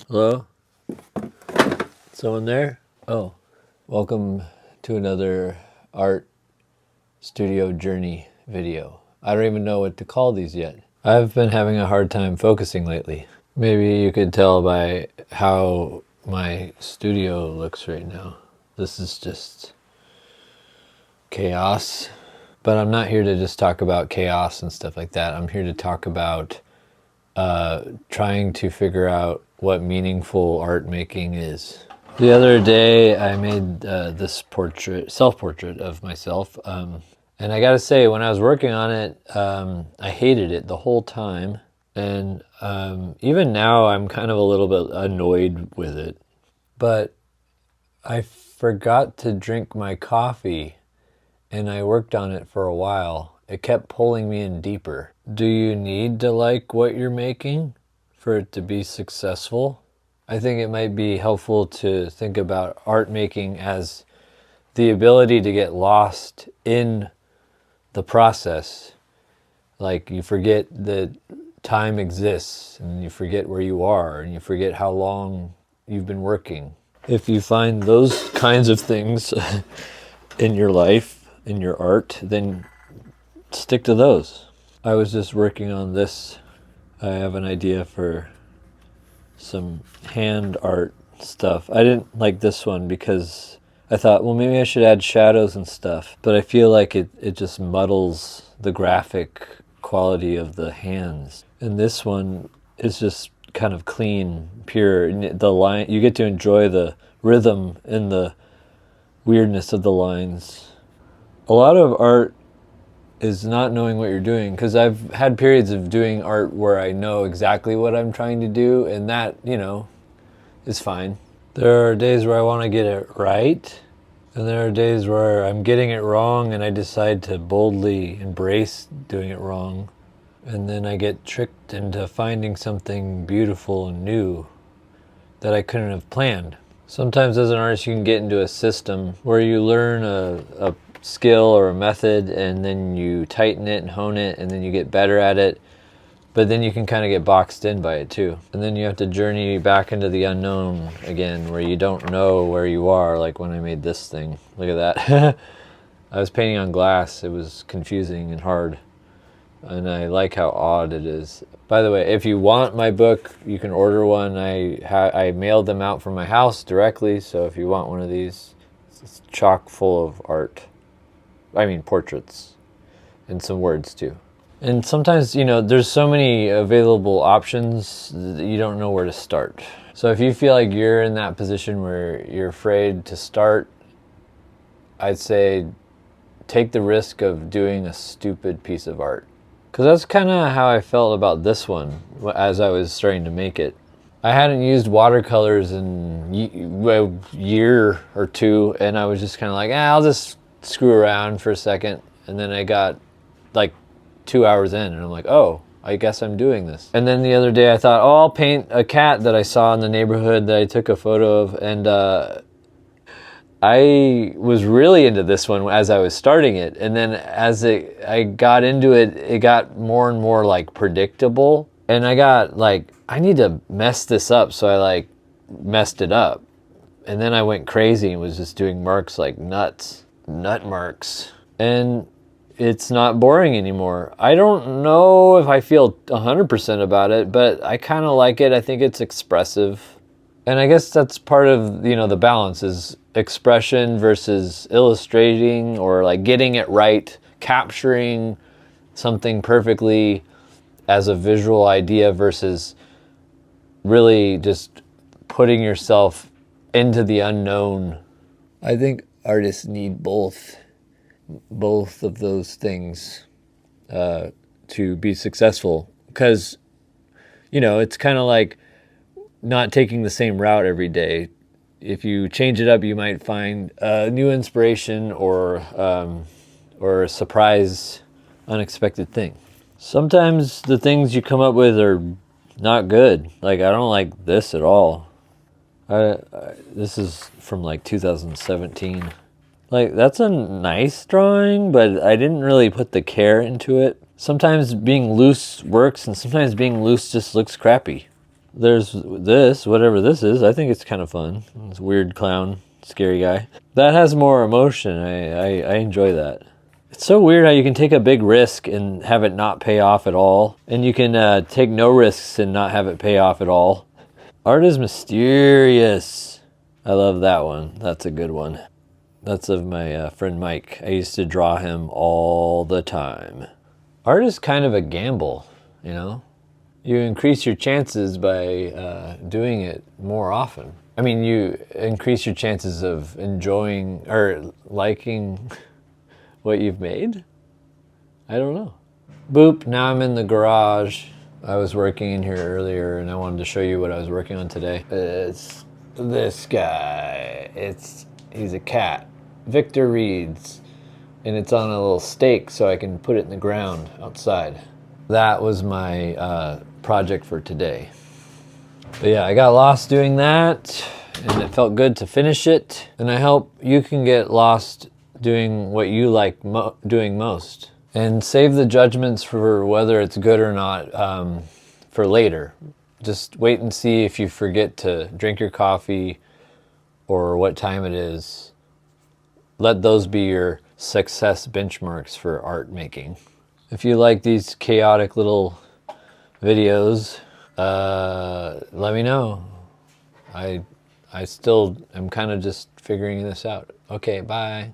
Hello? Someone there? Oh, welcome to another art studio journey video. I don't even know what to call these yet. I've been having a hard time focusing lately. Maybe you could tell by how my studio looks right now. This is just chaos. But I'm not here to just talk about chaos and stuff like that. I'm here to talk about trying to figure out what meaningful art making is. The other day I made this self-portrait of myself. And I gotta say, when I was working on it, I hated it the whole time. And even now I'm kind of a little bit annoyed with it. But I forgot to drink my coffee and I worked on it for a while. It kept pulling me in deeper. Do you need to like what you're making for it to be successful? I think it might be helpful to think about art making as the ability to get lost in the process. Like you forget that time exists and you forget where you are and you forget how long you've been working. If you find those kinds of things in your life, in your art, then stick to those. I was just working on this. I have an idea for some hand art stuff. I didn't like this one because I thought, well, maybe I should add shadows and stuff. But I feel like it just muddles the graphic quality of the hands. And this one is just kind of clean, pure. The line, you get to enjoy the rhythm and the weirdness of the lines. A lot of art is not knowing what you're doing, because I've had periods of doing art where I know exactly what I'm trying to do, and that, is fine. There are days where I want to get it right, and there are days where I'm getting it wrong and I decide to boldly embrace doing it wrong, and then I get tricked into finding something beautiful and new that I couldn't have planned. Sometimes as an artist you can get into a system where you learn a skill or a method and then you tighten it and hone it and then you get better at it, but then you can kind of get boxed in by it too, and then you have to journey back into the unknown again where you don't know where you are. Like when I made this thing, look at that. I was painting on glass. It was confusing and hard, and I like how odd it is. By the way, if you want my book, you can order one. I mailed them out from my house directly, so if you want one of these, it's chock full of art. I mean portraits, and some words too. And sometimes, there's so many available options that you don't know where to start. So if you feel like you're in that position where you're afraid to start, I'd say take the risk of doing a stupid piece of art. Because that's kind of how I felt about this one as I was starting to make it. I hadn't used watercolors in a year or two, and I was just kind of like, I'll just screw around for a second. And then I got like 2 hours in and I'm like, oh, I guess I'm doing this. And then the other day I thought, oh, I'll paint a cat that I saw in the neighborhood that I took a photo of. And I was really into this one as I was starting it. And then as I got into it, it got more and more like predictable. And I got like, I need to mess this up. So I like messed it up. And then I went crazy and was just doing marks like nut marks. And it's not boring anymore. I don't know if I feel 100% about it, but I kind of like it. I think it's expressive. And I guess that's part of, the balance is expression versus illustrating, or like getting it right, capturing something perfectly as a visual idea versus really just putting yourself into the unknown. I think artists need both of those things to be successful, because it's kind of like not taking the same route every day. If you change it up, you might find a new inspiration or a surprise, unexpected thing. Sometimes the things you come up with are not good. Like I don't like this at all. This is from like 2017. Like, that's a nice drawing, but I didn't really put the care into it. Sometimes being loose works, and sometimes being loose just looks crappy. there's this, whatever this is. I think it's kind of fun. This weird clown, scary guy. That has more emotion. I enjoy that. It's so weird how you can take a big risk and have it not pay off at all. And you can take no risks and not have it pay off at all. Art is mysterious. I love that one. That's a good one. That's of my friend Mike. I used to draw him all the time. Art is kind of a gamble, you know? You increase your chances by doing it more often. I mean, you increase your chances of enjoying or liking what you've made? I don't know. Boop, now I'm in the garage. I was working in here earlier and I wanted to show you what I was working on today. It's this guy. He's a cat. Victor Reed's. And it's on a little stake so I can put it in the ground outside. That was my project for today. But yeah, I got lost doing that and it felt good to finish it. And I hope you can get lost doing what you like doing most. And save the judgments for whether it's good or not for later. Just wait and see if you forget to drink your coffee or what time it is. Let those be your success benchmarks for art making. If you like these chaotic little videos, let me know. I still am kind of just figuring this out. Okay, bye.